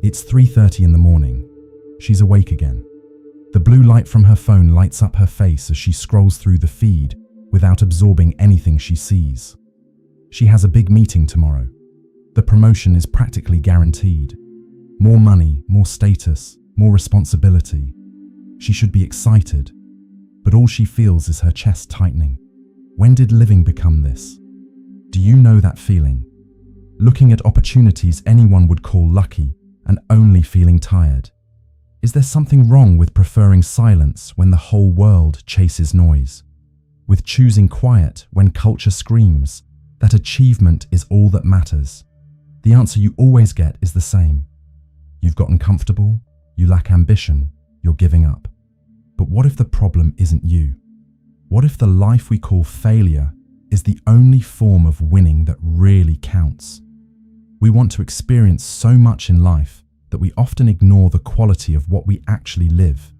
It's 3:30 in the morning. She's awake again. The blue light from her phone lights up her face as she scrolls through the feed without absorbing anything she sees. She has a big meeting tomorrow. The promotion is practically guaranteed. More money, more status, more responsibility. She should be excited, but all she feels is her chest tightening. When did living become this? Do you know that feeling? Looking at opportunities anyone would call lucky and only feeling tired. Is there something wrong with preferring silence when the whole world chases noise? With choosing quiet when culture screams that achievement is all that matters? The answer you always get is the same. You've gotten comfortable, you lack ambition, you're giving up. But what if the problem isn't you? What if the life we call failure is the only form of winning that really counts? We want to experience so much in life that we often ignore the quality of what we actually live.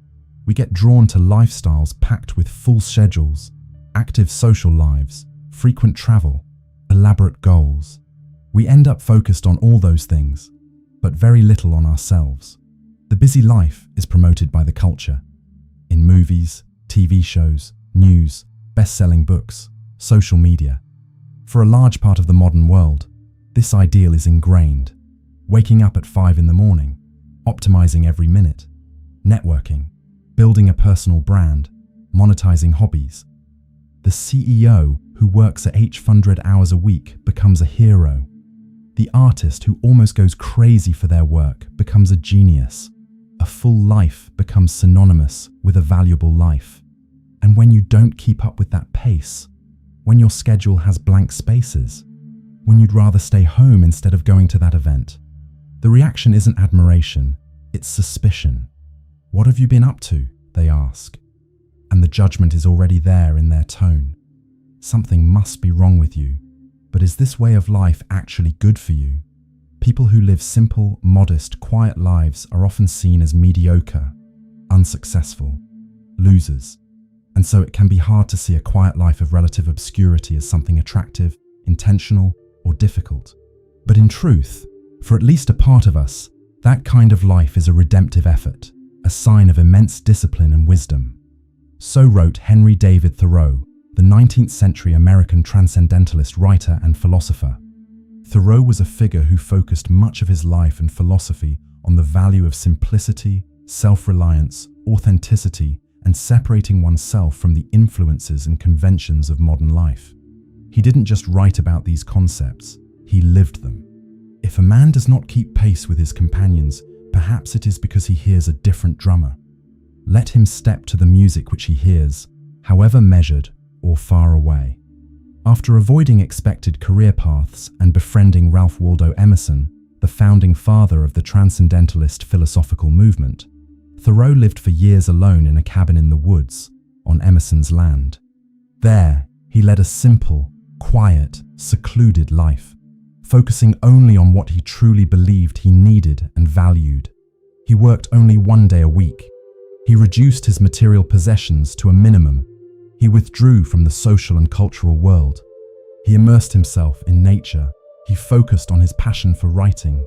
We get drawn to lifestyles packed with full schedules, active social lives, frequent travel, elaborate goals. We end up focused on all those things, but very little on ourselves. The busy life is promoted by the culture. In movies, TV shows, news, best-selling books, social media. For a large part of the modern world, this ideal is ingrained. Waking up at 5 in the morning, optimizing every minute, networking, building a personal brand, monetizing hobbies. The CEO who works at 800 hours a week becomes a hero. The artist who almost goes crazy for their work becomes a genius. A full life becomes synonymous with a valuable life. And when you don't keep up with that pace, when your schedule has blank spaces, when you'd rather stay home instead of going to that event, the reaction isn't admiration, it's suspicion. What have you been up to? They ask. And the judgment is already there in their tone. Something must be wrong with you. But is this way of life actually good for you? People who live simple, modest, quiet lives are often seen as mediocre, unsuccessful, losers. And so it can be hard to see a quiet life of relative obscurity as something attractive, intentional, or difficult. But in truth, for at least a part of us, that kind of life is a redemptive effort, a sign of immense discipline and wisdom. So wrote Henry David Thoreau, the 19th century American transcendentalist writer and philosopher. Thoreau was a figure who focused much of his life and philosophy on the value of simplicity, self-reliance, authenticity, and separating oneself from the influences and conventions of modern life. He didn't just write about these concepts, he lived them. If a man does not keep pace with his companions, perhaps it is because he hears a different drummer. Let him step to the music which he hears, however measured or far away. After avoiding expected career paths and befriending Ralph Waldo Emerson, the founding father of the transcendentalist philosophical movement, Thoreau lived for years alone in a cabin in the woods, on Emerson's land. There, he led a simple, quiet, secluded life, focusing only on what he truly believed he needed and valued. He worked only 1 day a week. He reduced his material possessions to a minimum. He withdrew from the social and cultural world. He immersed himself in nature. He focused on his passion for writing.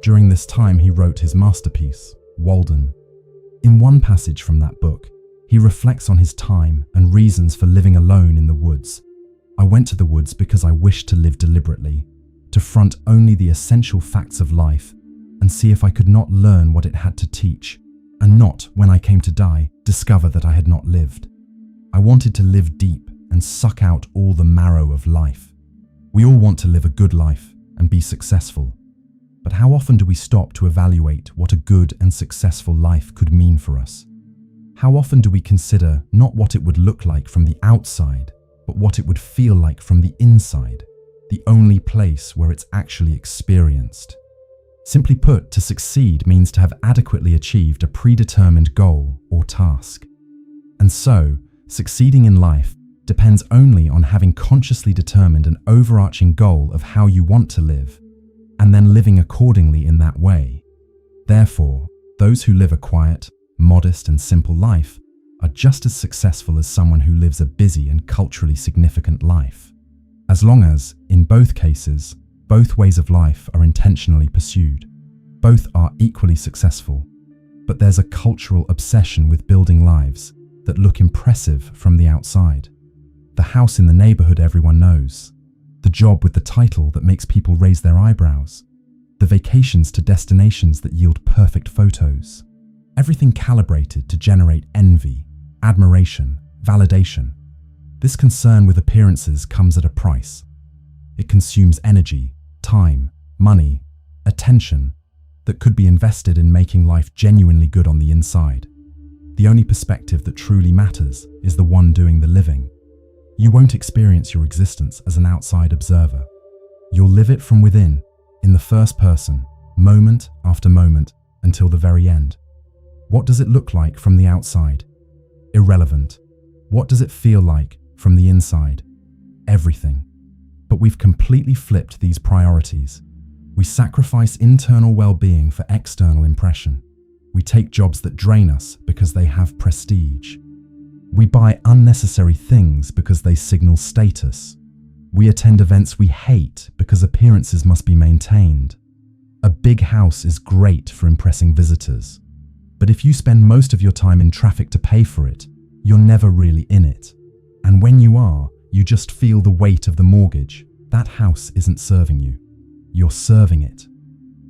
During this time, he wrote his masterpiece, Walden. In one passage from that book, he reflects on his time and reasons for living alone in the woods. I went to the woods because I wished to live deliberately, to front only the essential facts of life and see if I could not learn what it had to teach, and not, when I came to die, discover that I had not lived. I wanted to live deep and suck out all the marrow of life. We all want to live a good life and be successful. But how often do we stop to evaluate what a good and successful life could mean for us? How often do we consider not what it would look like from the outside, but what it would feel like from the inside, the only place where it's actually experienced? Simply put, to succeed means to have adequately achieved a predetermined goal or task. And so, succeeding in life depends only on having consciously determined an overarching goal of how you want to live, and then living accordingly in that way. Therefore, those who live a quiet, modest and simple life are just as successful as someone who lives a busy and culturally significant life, as long as, in both cases, both ways of life are intentionally pursued. Both are equally successful, but there's a cultural obsession with building lives that look impressive from the outside. The house in the neighborhood everyone knows, the job with the title that makes people raise their eyebrows, the vacations to destinations that yield perfect photos. Everything calibrated to generate envy, admiration, validation. This concern with appearances comes at a price. It consumes energy, time, money, attention that could be invested in making life genuinely good on the inside. The only perspective that truly matters is the one doing the living. You won't experience your existence as an outside observer. You'll live it from within, in the first person, moment after moment, until the very end. What does it look like from the outside? Irrelevant. What does it feel like from the inside? Everything. But we've completely flipped these priorities. We sacrifice internal well-being for external impression. We take jobs that drain us because they have prestige. We buy unnecessary things because they signal status. We attend events we hate because appearances must be maintained. A big house is great for impressing visitors, but if you spend most of your time in traffic to pay for it, you're never really in it. And when you are, you just feel the weight of the mortgage. That house isn't serving you. You're serving it.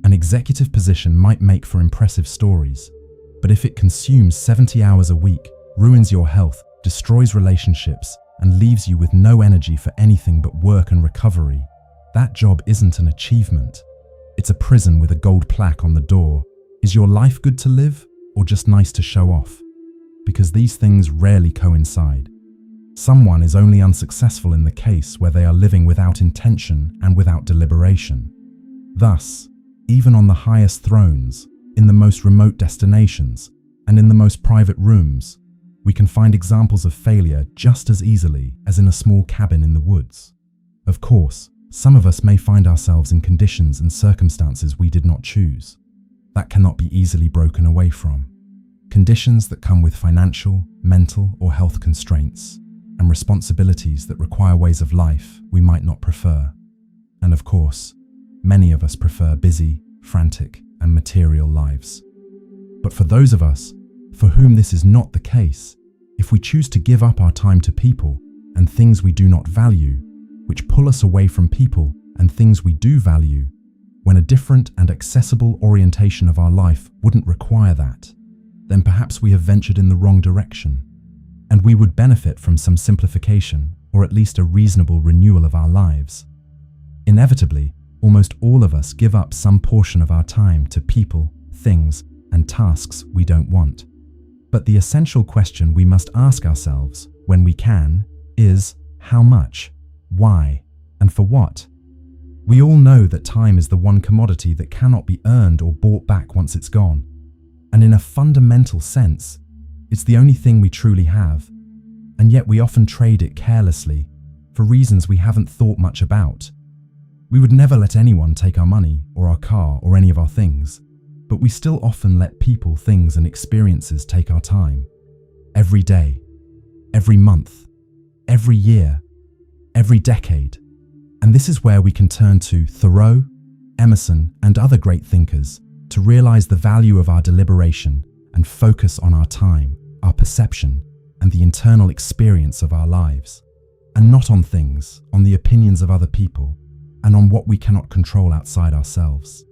An executive position might make for impressive stories, but if it consumes 70 hours a week, ruins your health, destroys relationships, and leaves you with no energy for anything but work and recovery, that job isn't an achievement. It's a prison with a gold plaque on the door. Is your life good to live, or just nice to show off? Because these things rarely coincide. Someone is only unsuccessful in the case where they are living without intention and without deliberation. Thus, even on the highest thrones, in the most remote destinations, and in the most private rooms, we can find examples of failure just as easily as in a small cabin in the woods. Of course, some of us may find ourselves in conditions and circumstances we did not choose. That cannot be easily broken away from. Conditions that come with financial, mental, or health constraints, and responsibilities that require ways of life we might not prefer. And of course, many of us prefer busy, frantic, and material lives. But for those of us for whom this is not the case, if we choose to give up our time to people and things we do not value, which pull us away from people and things we do value, when a different and accessible orientation of our life wouldn't require that, then perhaps we have ventured in the wrong direction, and we would benefit from some simplification or at least a reasonable renewal of our lives. Inevitably, almost all of us give up some portion of our time to people, things, and tasks we don't want. But the essential question we must ask ourselves, when we can, is how much, why, and for what? We all know that time is the one commodity that cannot be earned or bought back once it's gone. And in a fundamental sense, it's the only thing we truly have. And yet we often trade it carelessly, for reasons we haven't thought much about. We would never let anyone take our money, or our car, or any of our things. But we still often let people, things, and experiences take our time. Every day, every month, every year, every decade. And this is where we can turn to Thoreau, Emerson, and other great thinkers to realize the value of our deliberation and focus on our time, our perception, and the internal experience of our lives, and not on things, on the opinions of other people, and on what we cannot control outside ourselves.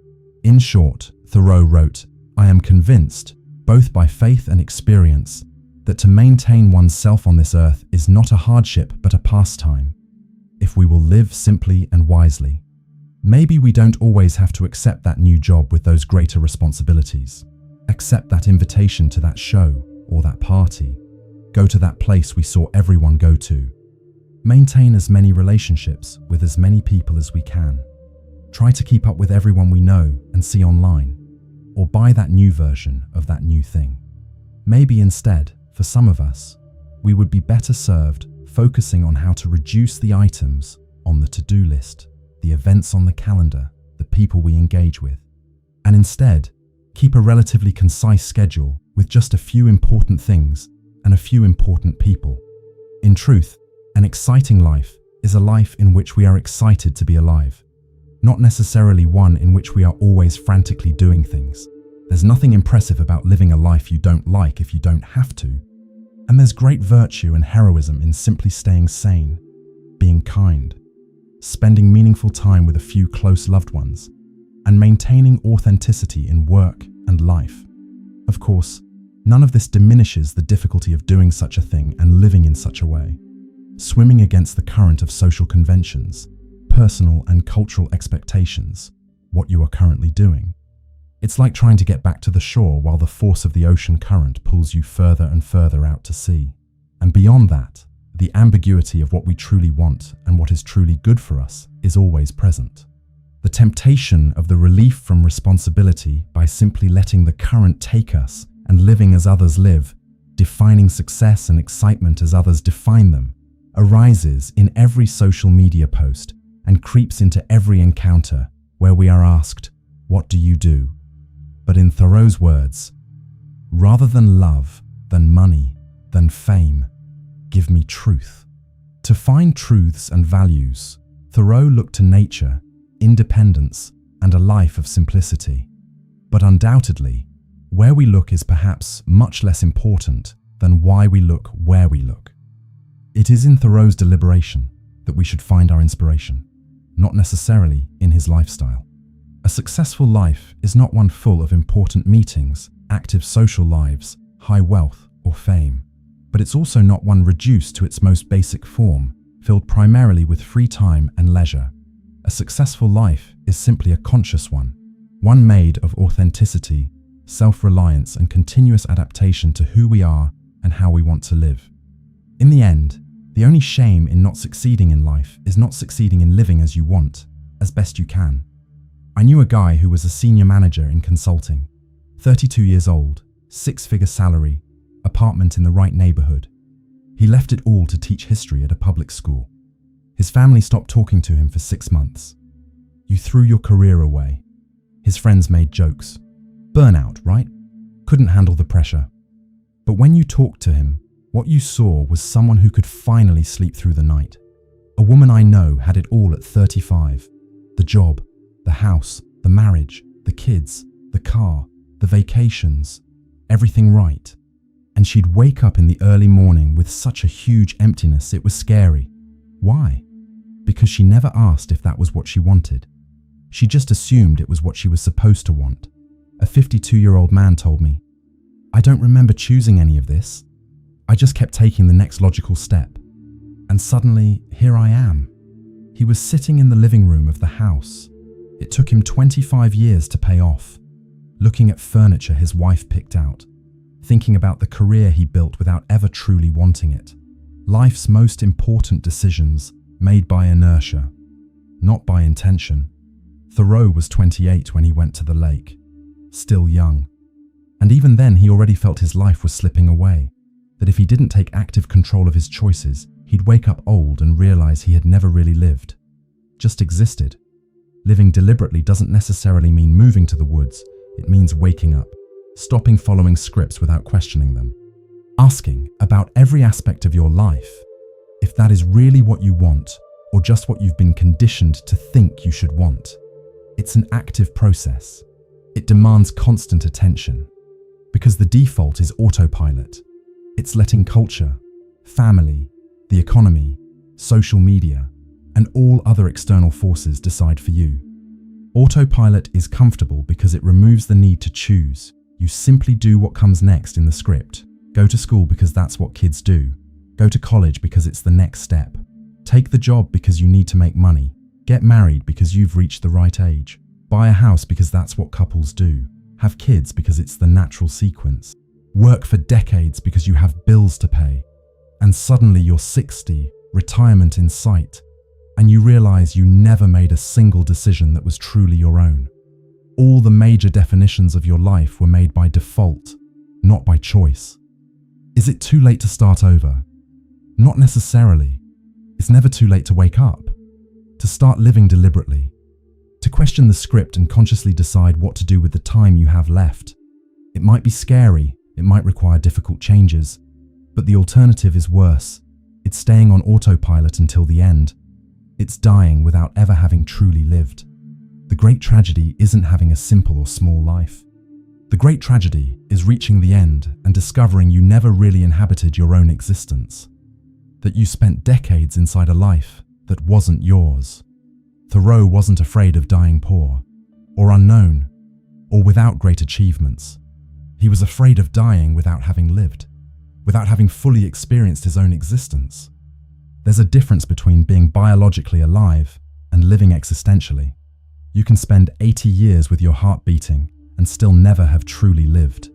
In short, Thoreau wrote, "I am convinced, both by faith and experience, that to maintain oneself on this earth is not a hardship but a pastime, if we will live simply and wisely." Maybe we don't always have to accept that new job with those greater responsibilities, accept that invitation to that show or that party, go to that place we saw everyone go to, maintain as many relationships with as many people as we can, try to keep up with everyone we know and see online, or buy that new version of that new thing. Maybe instead, for some of us, we would be better served focusing on how to reduce the items on the to-do list, the events on the calendar, the people we engage with, and instead keep a relatively concise schedule with just a few important things and a few important people. In truth, an exciting life is a life in which we are excited to be alive. not necessarily one in which we are always frantically doing things. There's nothing impressive about living a life you don't like if you don't have to. And there's great virtue and heroism in simply staying sane, being kind, spending meaningful time with a few close loved ones, and maintaining authenticity in work and life. Of course, none of this diminishes the difficulty of doing such a thing and living in such a way. Swimming against the current of social conventions, personal and cultural expectations, what you are currently doing. It's like trying to get back to the shore while the force of the ocean current pulls you further and further out to sea. And beyond that, the ambiguity of what we truly want and what is truly good for us is always present. The temptation of the relief from responsibility by simply letting the current take us and living as others live, defining success and excitement as others define them, arises in every social media post and creeps into every encounter where we are asked, "What do you do?" But in Thoreau's words, "Rather than love, than money, than fame, give me truth." To find truths and values, Thoreau looked to nature, independence, and a life of simplicity. But undoubtedly, where we look is perhaps much less important than why we look where we look. It is in Thoreau's deliberation that we should find our inspiration, not necessarily in his lifestyle. A successful life is not one full of important meetings, active social lives, high wealth, or fame. But it's also not one reduced to its most basic form, filled primarily with free time and leisure. A successful life is simply a conscious one made of authenticity, self-reliance, and continuous adaptation to who we are and how we want to live. In the end, the only shame in not succeeding in life is not succeeding in living as you want, as best you can. I knew a guy who was a senior manager in consulting, 32 years old, 6-figure salary, apartment in the right neighborhood. He left it all to teach history at a public school. His family stopped talking to him for 6 months. You threw your career away. His friends made jokes. Burnout, right? Couldn't handle the pressure. But when you talked to him, what you saw was someone who could finally sleep through the night. A woman I know had it all at 35. The job, the house, the marriage, the kids, the car, the vacations, everything right. And she'd wake up in the early morning with such a huge emptiness it was scary. Why? Because she never asked if that was what she wanted. She just assumed it was what she was supposed to want. A 52-year-old man told me, "I don't remember choosing any of this. I just kept taking the next logical step. And suddenly, here I am." He was sitting in the living room of the house. It took him 25 years to pay off, looking at furniture his wife picked out, thinking about the career he built without ever truly wanting it. Life's most important decisions made by inertia, not by intention. Thoreau was 28 when he went to the lake, still young. And even then he already felt his life was slipping away, that if he didn't take active control of his choices, he'd wake up old and realize he had never really lived, just existed. Living deliberately doesn't necessarily mean moving to the woods. It means waking up, stopping following scripts without questioning them, asking about every aspect of your life if that is really what you want or just what you've been conditioned to think you should want. It's an active process. It demands constant attention because the default is autopilot. It's letting culture, family, the economy, social media, and all other external forces decide for you. Autopilot is comfortable because it removes the need to choose. You simply do what comes next in the script. Go to school because that's what kids do. Go to college because it's the next step. Take the job because you need to make money. Get married because you've reached the right age. Buy a house because that's what couples do. Have kids because it's the natural sequence. Work for decades because you have bills to pay. And suddenly you're 60, retirement in sight, and you realize you never made a single decision that was truly your own. All the major definitions of your life were made by default, not by choice. Is it too late to start over? Not necessarily. It's never too late to wake up, to start living deliberately, to question the script and consciously decide what to do with the time you have left. It might be scary, it might require difficult changes, but the alternative is worse. It's staying on autopilot until the end. It's dying without ever having truly lived. The great tragedy isn't having a simple or small life. The great tragedy is reaching the end and discovering you never really inhabited your own existence, that you spent decades inside a life that wasn't yours. Thoreau wasn't afraid of dying poor, or unknown, or without great achievements. He was afraid of dying without having lived, without having fully experienced his own existence. There's a difference between being biologically alive and living existentially. You can spend 80 years with your heart beating and still never have truly lived.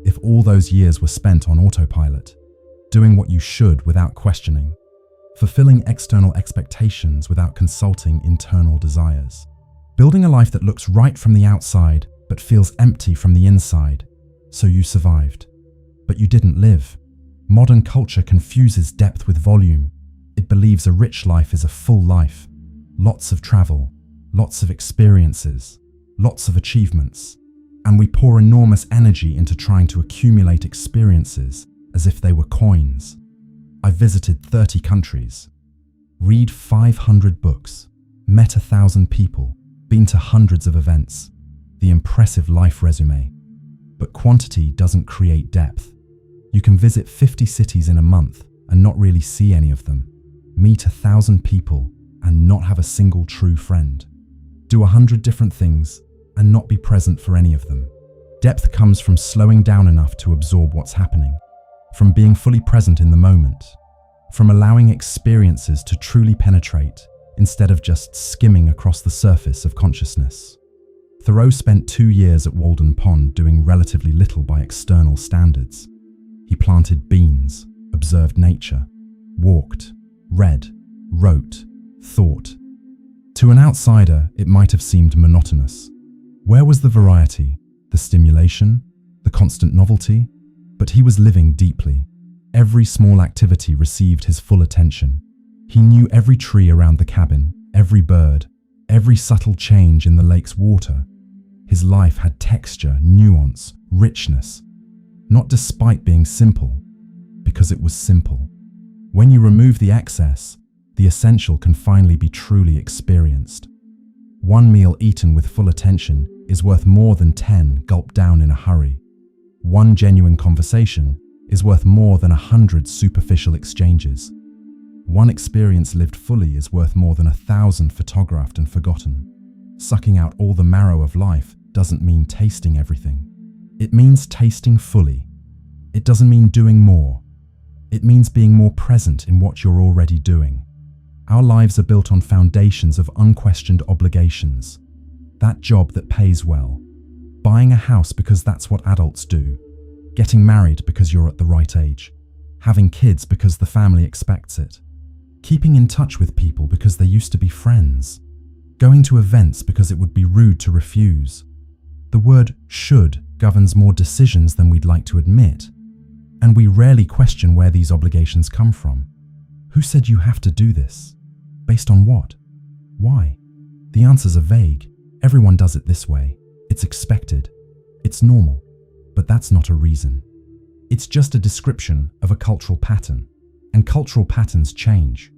If all those years were spent on autopilot, doing what you should without questioning, fulfilling external expectations without consulting internal desires, building a life that looks right from the outside but feels empty from the inside, so you survived. But you didn't live. Modern culture confuses depth with volume. It believes a rich life is a full life. Lots of travel, lots of experiences, lots of achievements. And we pour enormous energy into trying to accumulate experiences as if they were coins. I've visited 30 countries, read 500 books, met 1,000 people, been to hundreds of events. The impressive life resume. But quantity doesn't create depth. You can visit 50 cities in a month and not really see any of them, meet 1,000 people and not have a single true friend, do 100 different things and not be present for any of them. Depth comes from slowing down enough to absorb what's happening, from being fully present in the moment, from allowing experiences to truly penetrate instead of just skimming across the surface of consciousness. Thoreau spent 2 years at Walden Pond doing relatively little by external standards. He planted beans, observed nature, walked, read, wrote, thought. To an outsider, it might have seemed monotonous. Where was the variety, the stimulation, the constant novelty? But he was living deeply. Every small activity received his full attention. He knew every tree around the cabin, every bird, every subtle change in the lake's water. His life had texture, nuance, richness, not despite being simple, because it was simple. When you remove the excess, the essential can finally be truly experienced. One meal eaten with full attention is worth more than 10 gulped down in a hurry. One genuine conversation is worth more than 100 superficial exchanges. One experience lived fully is worth more than 1,000 photographed and forgotten. Sucking out all the marrow of life doesn't mean tasting everything. It means tasting fully. It doesn't mean doing more. It means being more present in what you're already doing. Our lives are built on foundations of unquestioned obligations. That job that pays well. Buying a house because that's what adults do. Getting married because you're at the right age. Having kids because the family expects it. Keeping in touch with people because they used to be friends. Going to events because it would be rude to refuse. The word should governs more decisions than we'd like to admit. And we rarely question where these obligations come from. Who said you have to do this? Based on what? Why? The answers are vague. Everyone does it this way. It's expected. It's normal. But that's not a reason. It's just a description of a cultural pattern. And cultural patterns change.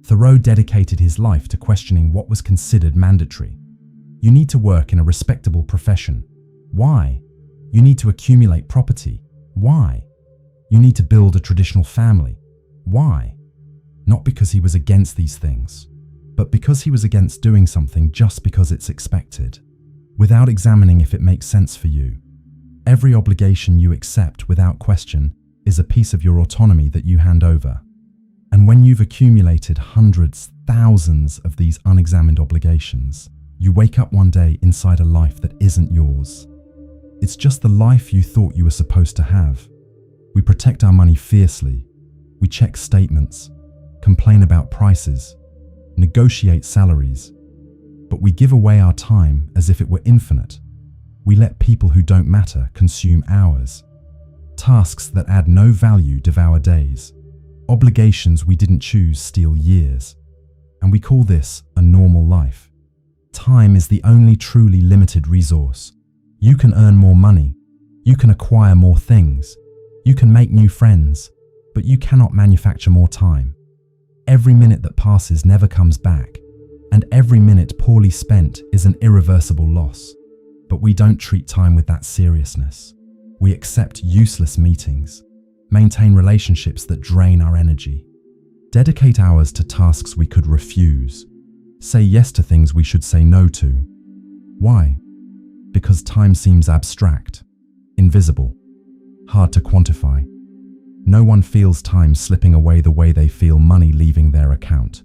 Thoreau dedicated his life to questioning what was considered mandatory. You need to work in a respectable profession. Why? You need to accumulate property. Why? You need to build a traditional family. Why? Not because he was against these things, but because he was against doing something just because it's expected, without examining if it makes sense for you. Every obligation you accept without question is a piece of your autonomy that you hand over. And when you've accumulated hundreds, thousands of these unexamined obligations, you wake up one day inside a life that isn't yours. It's just the life you thought you were supposed to have. We protect our money fiercely. We check statements, complain about prices, negotiate salaries. But we give away our time as if it were infinite. We let people who don't matter consume hours. Tasks that add no value devour days. Obligations we didn't choose steal years. And we call this a normal life. Time is the only truly limited resource. You can earn more money. You can acquire more things. You can make new friends, but you cannot manufacture more time. Every minute that passes never comes back, and every minute poorly spent is an irreversible loss. But we don't treat time with that seriousness. We accept useless meetings, maintain relationships that drain our energy, dedicate hours to tasks we could refuse, say yes to things we should say no to. Why? Because time seems abstract, invisible, hard to quantify. No one feels time slipping away the way they feel money leaving their account.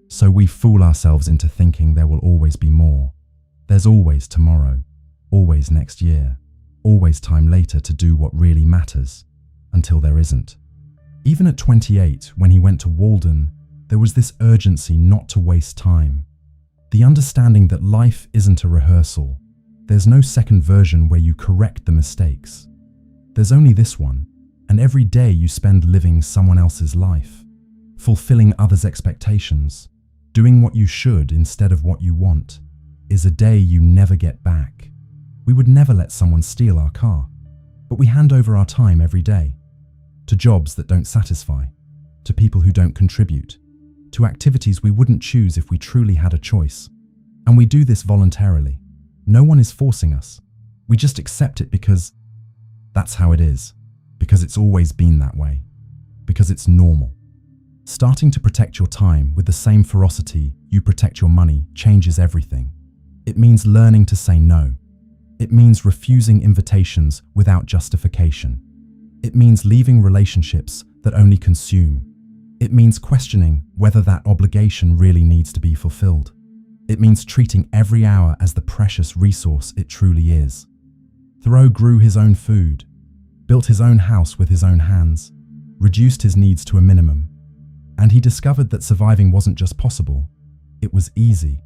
So we fool ourselves into thinking there will always be more. There's always tomorrow, always next year, always time later to do what really matters, until there isn't. Even at 28, when he went to Walden, there was this urgency not to waste time. The understanding that life isn't a rehearsal. There's no second version where you correct the mistakes. There's only this one, and every day you spend living someone else's life, fulfilling others' expectations, doing what you should instead of what you want, is a day you never get back. We would never let someone steal our car, but we hand over our time every day, to jobs that don't satisfy, to people who don't contribute, to activities we wouldn't choose if we truly had a choice. And we do this voluntarily. No one is forcing us. We just accept it because that's how it is, because it's always been that way, because it's normal. Starting to protect your time with the same ferocity you protect your money changes everything. It means learning to say no. It means refusing invitations without justification. It means leaving relationships that only consume. It means questioning whether that obligation really needs to be fulfilled. It means treating every hour as the precious resource it truly is. Thoreau grew his own food, built his own house with his own hands, reduced his needs to a minimum, and he discovered that surviving wasn't just possible, it was easy.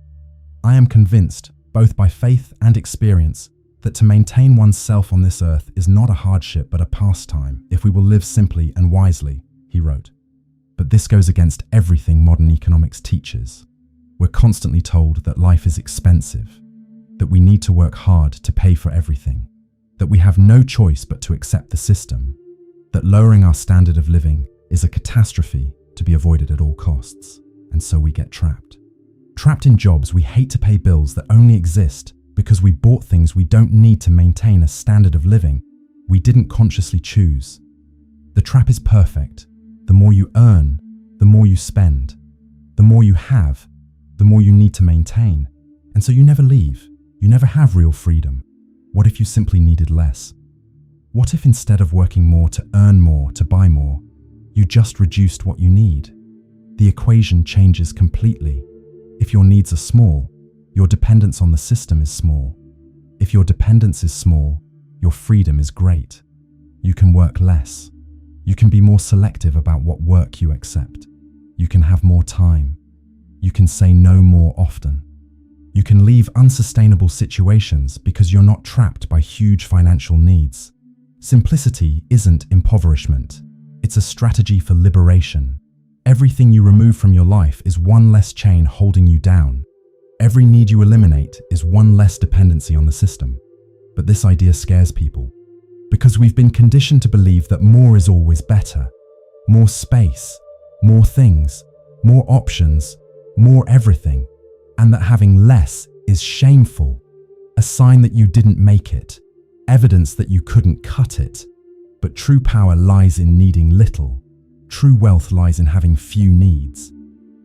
I am convinced, both by faith and experience, that to maintain oneself on this earth is not a hardship but a pastime if we will live simply and wisely, he wrote. But this goes against everything modern economics teaches. We're constantly told that life is expensive, that we need to work hard to pay for everything, that we have no choice but to accept the system, that lowering our standard of living is a catastrophe to be avoided at all costs, and so we get trapped. Trapped in jobs we hate to pay bills that only exist because we bought things we don't need to maintain a standard of living we didn't consciously choose. The trap is perfect. The more you earn, the more you spend. The more you have, the more you need to maintain. And so you never leave. You never have real freedom. What if you simply needed less? What if instead of working more to earn more, to buy more, you just reduced what you need? The equation changes completely. If your needs are small, your dependence on the system is small. If your dependence is small, your freedom is great. You can work less. You can be more selective about what work you accept. You can have more time. You can say no more often. You can leave unsustainable situations because you're not trapped by huge financial needs. Simplicity isn't impoverishment. It's a strategy for liberation. Everything you remove from your life is one less chain holding you down. Every need you eliminate is one less dependency on the system. But this idea scares people because we've been conditioned to believe that more is always better. More space, more things, more options, more everything, and that having less is shameful, a sign that you didn't make it, evidence that you couldn't cut it. But true power lies in needing little. True wealth lies in having few needs.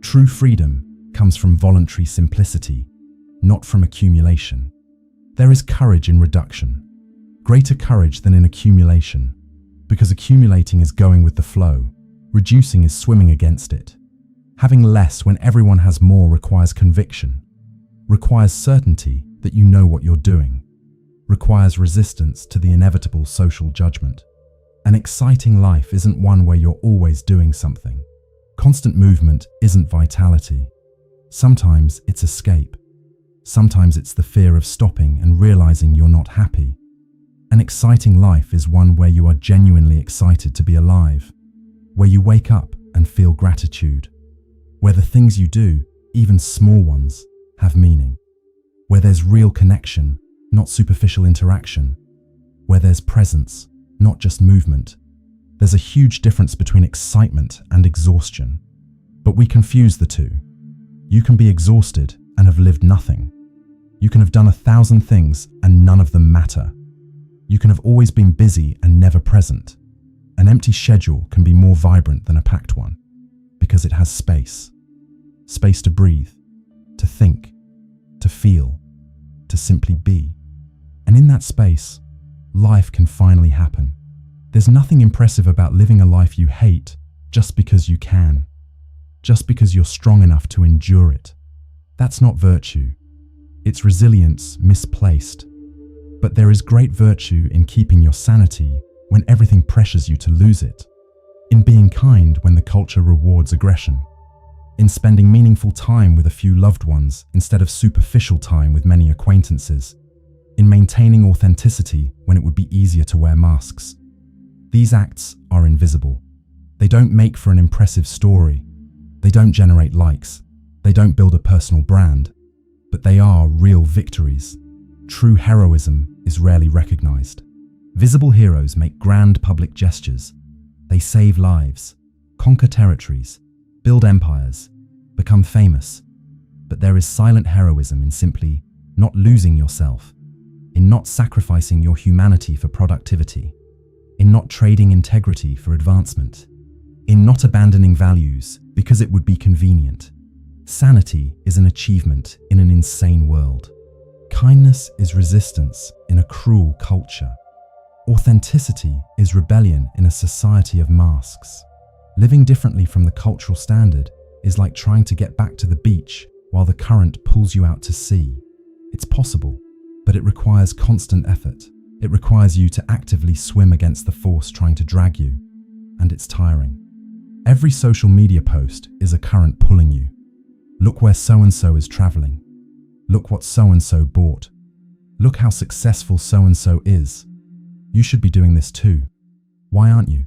True freedom comes from voluntary simplicity, not from accumulation. There is courage in reduction, greater courage than in accumulation, because accumulating is going with the flow, reducing is swimming against it. Having less when everyone has more requires conviction, requires certainty that you know what you're doing, requires resistance to the inevitable social judgment. An exciting life isn't one where you're always doing something. Constant movement isn't vitality. Sometimes it's escape. Sometimes it's the fear of stopping and realizing you're not happy. An exciting life is one where you are genuinely excited to be alive, where you wake up and feel gratitude, where the things you do, even small ones, have meaning, where there's real connection, not superficial interaction, where there's presence, not just movement. There's a huge difference between excitement and exhaustion, but we confuse the two. You can be exhausted and have lived nothing. You can have done 1,000 things and none of them matter. You can have always been busy and never present. An empty schedule can be more vibrant than a packed one because it has space. Space to breathe, to think, to feel, to simply be. And in that space, life can finally happen. There's nothing impressive about living a life you hate just because you can, just because you're strong enough to endure it. That's not virtue. It's resilience misplaced. But there is great virtue in keeping your sanity when everything pressures you to lose it, in being kind when the culture rewards aggression, in spending meaningful time with a few loved ones instead of superficial time with many acquaintances, in maintaining authenticity when it would be easier to wear masks. These acts are invisible. They don't make for an impressive story. They don't generate likes. They don't build a personal brand. But they are real victories. True heroism is rarely recognized. Visible heroes make grand public gestures. They save lives, conquer territories, build empires, become famous. But there is silent heroism in simply not losing yourself, in not sacrificing your humanity for productivity, in not trading integrity for advancement, in not abandoning values because it would be convenient. Sanity is an achievement in an insane world. Kindness is resistance in a cruel culture. Authenticity is rebellion in a society of masks. Living differently from the cultural standard is like trying to get back to the beach while the current pulls you out to sea. It's possible, but it requires constant effort. It requires you to actively swim against the force trying to drag you, and it's tiring. Every social media post is a current pulling you. Look where so-and-so is traveling. Look what so-and-so bought. Look how successful so-and-so is. You should be doing this too. Why aren't you?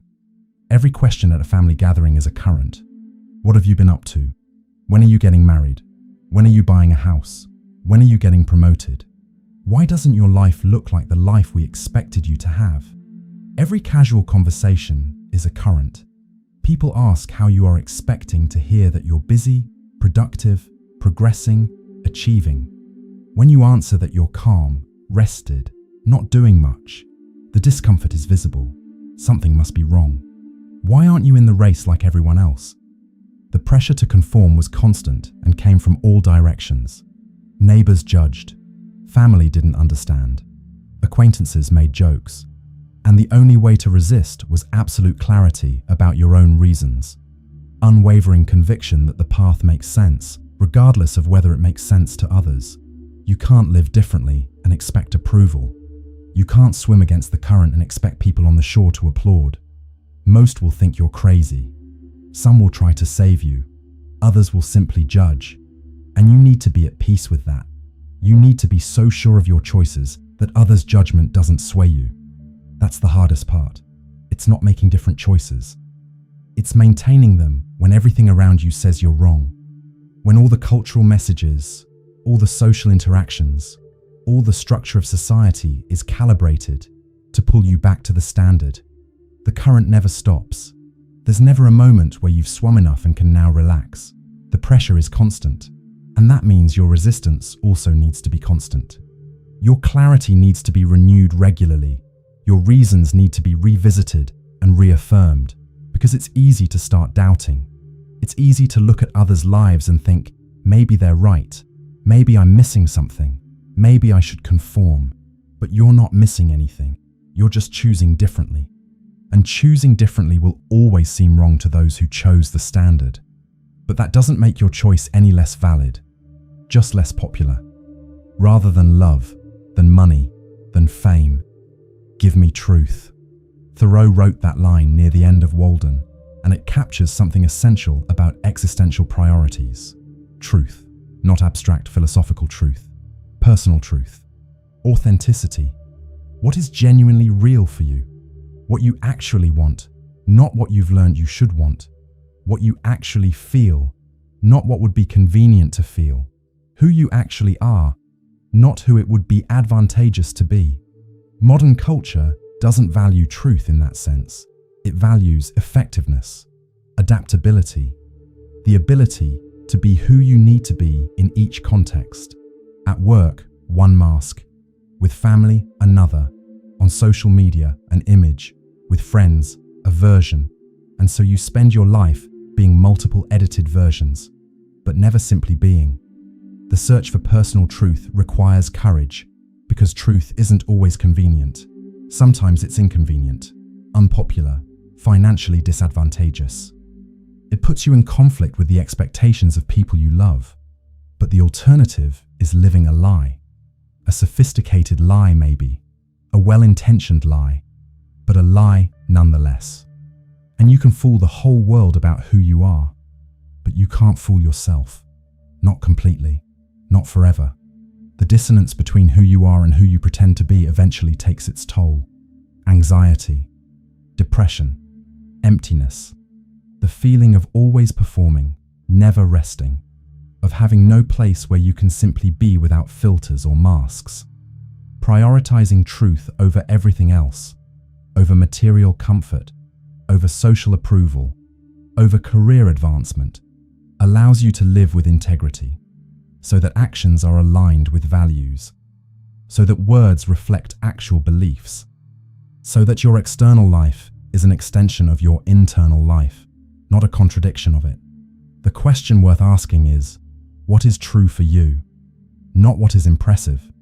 Every question at a family gathering is a current. What have you been up to? When are you getting married? When are you buying a house? When are you getting promoted? Why doesn't your life look like the life we expected you to have? Every casual conversation is a current. People ask how you are expecting to hear that you're busy, productive, progressing, achieving. When you answer that you're calm, rested, not doing much, the discomfort is visible. Something must be wrong. Why aren't you in the race like everyone else? The pressure to conform was constant and came from all directions. Neighbors judged. Family didn't understand. Acquaintances made jokes. And the only way to resist was absolute clarity about your own reasons. Unwavering conviction that the path makes sense, regardless of whether it makes sense to others. You can't live differently and expect approval. You can't swim against the current and expect people on the shore to applaud. Most will think you're crazy. Some will try to save you. Others will simply judge. And you need to be at peace with that. You need to be so sure of your choices that others' judgment doesn't sway you. That's the hardest part. It's not making different choices. It's maintaining them when everything around you says you're wrong. When all the cultural messages, all the social interactions, all the structure of society is calibrated to pull you back to the standard. The current never stops. There's never a moment where you've swum enough and can now relax. The pressure is constant, and that means your resistance also needs to be constant. Your clarity needs to be renewed regularly. Your reasons need to be revisited and reaffirmed, because it's easy to start doubting. It's easy to look at others' lives and think, maybe they're right, maybe I'm missing something, maybe I should conform. But you're not missing anything, you're just choosing differently. And choosing differently will always seem wrong to those who chose the standard. But that doesn't make your choice any less valid, just less popular. Rather than love, than money, than fame, give me truth. Thoreau wrote that line near the end of Walden, and it captures something essential about existential priorities. Truth, not abstract philosophical truth. Personal truth. Authenticity. What is genuinely real for you? What you actually want, not what you've learned you should want. What you actually feel, not what would be convenient to feel. Who you actually are, not who it would be advantageous to be. Modern culture doesn't value truth in that sense. It values effectiveness, adaptability, the ability to be who you need to be in each context. At work, one mask. With family, another. On social media, an image. With friends, a version. And so you spend your life being multiple edited versions, but never simply being. The search for personal truth requires courage, because truth isn't always convenient. Sometimes it's inconvenient, unpopular, financially disadvantageous. It puts you in conflict with the expectations of people you love. But the alternative is living a lie. A sophisticated lie, maybe. A well-intentioned lie. But a lie nonetheless. And you can fool the whole world about who you are. But you can't fool yourself. Not completely. Not forever. The dissonance between who you are and who you pretend to be eventually takes its toll. Anxiety. Depression. Emptiness. The feeling of always performing, never resting. Of having no place where you can simply be without filters or masks. Prioritizing truth over everything else. Over material comfort. Over social approval. Over career advancement. Allows you to live with integrity. So that actions are aligned with values. So that words reflect actual beliefs. So that your external life is an extension of your internal life, not a contradiction of it. The question worth asking is, what is true for you? Not what is impressive.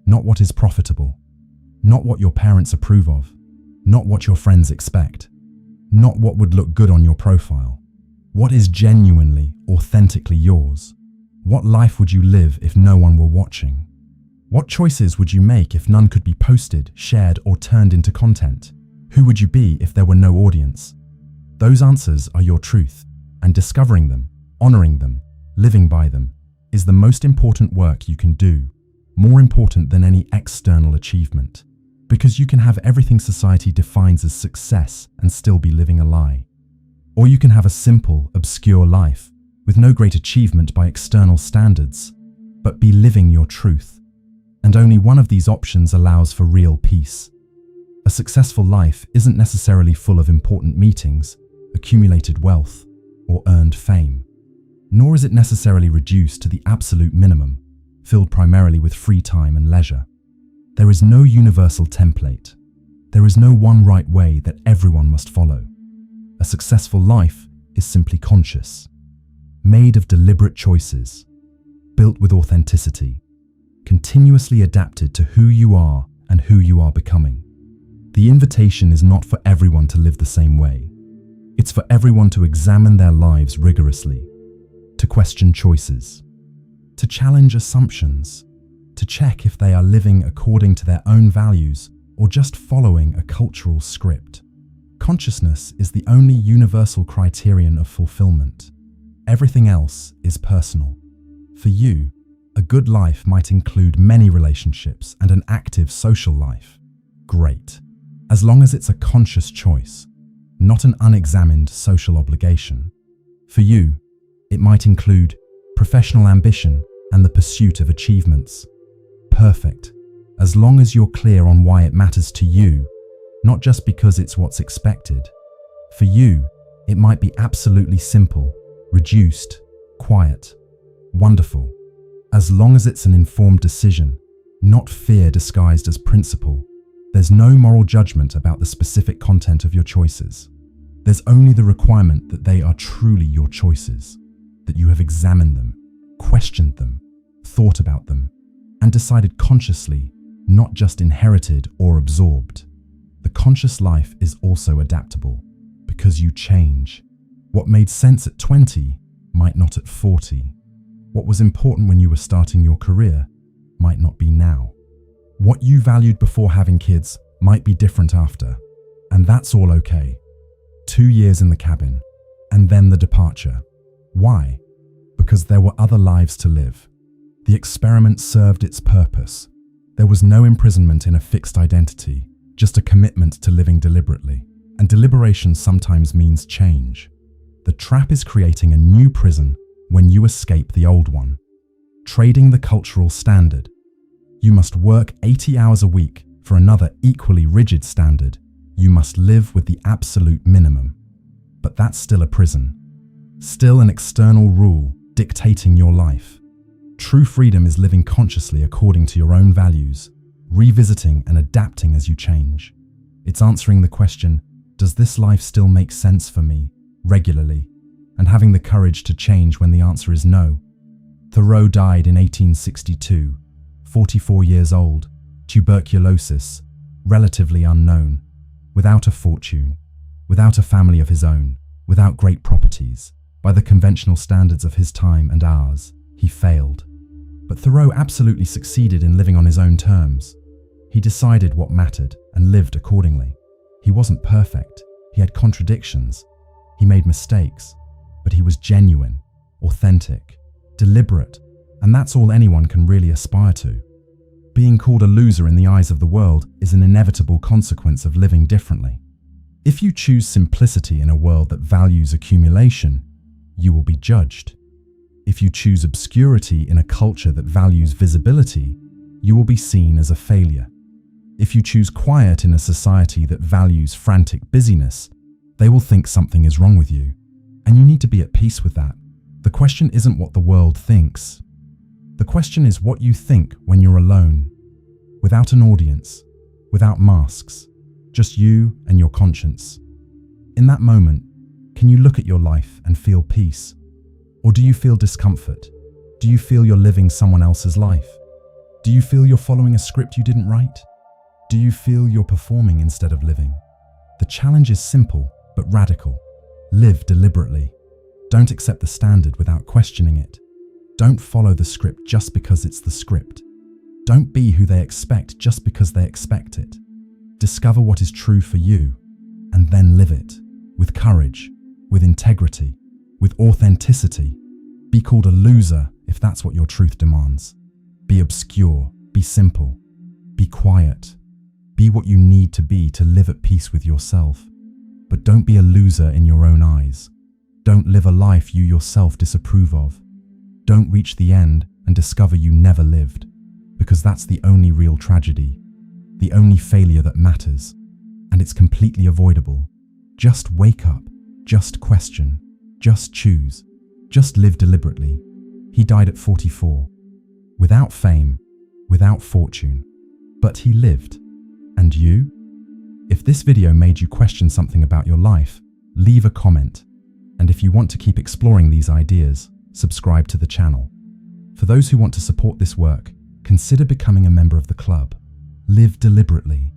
Not what is profitable. Not what your parents approve of. Not what your friends expect. Not what would look good on your profile. What is genuinely, authentically yours? What life would you live if no one were watching? What choices would you make if none could be posted, shared, or turned into content? Who would you be if there were no audience? Those answers are your truth, and discovering them, honoring them, living by them, is the most important work you can do, more important than any external achievement. Because you can have everything society defines as success and still be living a lie. Or you can have a simple, obscure life, with no great achievement by external standards, but be living your truth. And only one of these options allows for real peace. A successful life isn't necessarily full of important meetings, accumulated wealth, or earned fame. Nor is it necessarily reduced to the absolute minimum, filled primarily with free time and leisure. There is no universal template. There is no one right way that everyone must follow. A successful life is simply conscious, made of deliberate choices, built with authenticity, continuously adapted to who you are and who you are becoming. The invitation is not for everyone to live the same way. It's for everyone to examine their lives rigorously, to question choices, to challenge assumptions, to check if they are living according to their own values or just following a cultural script. Consciousness is the only universal criterion of fulfillment. Everything else is personal. For you, a good life might include many relationships and an active social life. Great. As long as it's a conscious choice, not an unexamined social obligation. For you, it might include professional ambition and the pursuit of achievements. Perfect, as long as you're clear on why it matters to you, not just because it's what's expected. For you, it might be absolutely simple, reduced, quiet, wonderful, as long as it's an informed decision, not fear disguised as principle. There's no moral judgment about the specific content of your choices. There's only the requirement that they are truly your choices, that you have examined them, questioned them, thought about them, and decided consciously, not just inherited or absorbed. The conscious life is also adaptable, because you change. What made sense at 20 might not at 40. What was important when you were starting your career might not be now. What you valued before having kids might be different after, and that's all okay. 2 years in the cabin, and then the departure. Why? Because there were other lives to live. The experiment served its purpose. There was no imprisonment in a fixed identity, just a commitment to living deliberately. And deliberation sometimes means change. The trap is creating a new prison when you escape the old one. Trading the cultural standard. You must work 80 hours a week for another equally rigid standard. You must live with the absolute minimum. But that's still a prison. Still an external rule dictating your life. True freedom is living consciously according to your own values, revisiting and adapting as you change. It's answering the question, does this life still make sense for me, regularly, and having the courage to change when the answer is no. Thoreau died in 1862, 44 years old, tuberculosis, relatively unknown, without a fortune, without a family of his own, without great properties. By the conventional standards of his time and ours, he failed. But Thoreau absolutely succeeded in living on his own terms. He decided what mattered and lived accordingly. He wasn't perfect, he had contradictions, he made mistakes, but he was genuine, authentic, deliberate, and that's all anyone can really aspire to. Being called a loser in the eyes of the world is an inevitable consequence of living differently. If you choose simplicity in a world that values accumulation, you will be judged. If you choose obscurity in a culture that values visibility, you will be seen as a failure. If you choose quiet in a society that values frantic busyness, they will think something is wrong with you, and you need to be at peace with that. The question isn't what the world thinks. The question is what you think when you're alone, without an audience, without masks, just you and your conscience. In that moment, can you look at your life and feel peace? Or do you feel discomfort? Do you feel you're living someone else's life? Do you feel you're following a script you didn't write? Do you feel you're performing instead of living? The challenge is simple but radical. Live deliberately. Don't accept the standard without questioning it. Don't follow the script just because it's the script. Don't be who they expect just because they expect it. Discover what is true for you, and then live it, with courage, with integrity, with authenticity. Be called a loser if that's what your truth demands. Be obscure, be simple, be quiet. Be what you need to be to live at peace with yourself. But don't be a loser in your own eyes. Don't live a life you yourself disapprove of. Don't reach the end and discover you never lived, because that's the only real tragedy, the only failure that matters, and it's completely avoidable. Just wake up, just question, just choose, just live deliberately. He died at 44, without fame, without fortune, but he lived. And you? If this video made you question something about your life, leave a comment. And if you want to keep exploring these ideas, subscribe to the channel. For those who want to support this work, consider becoming a member of the club. Live deliberately.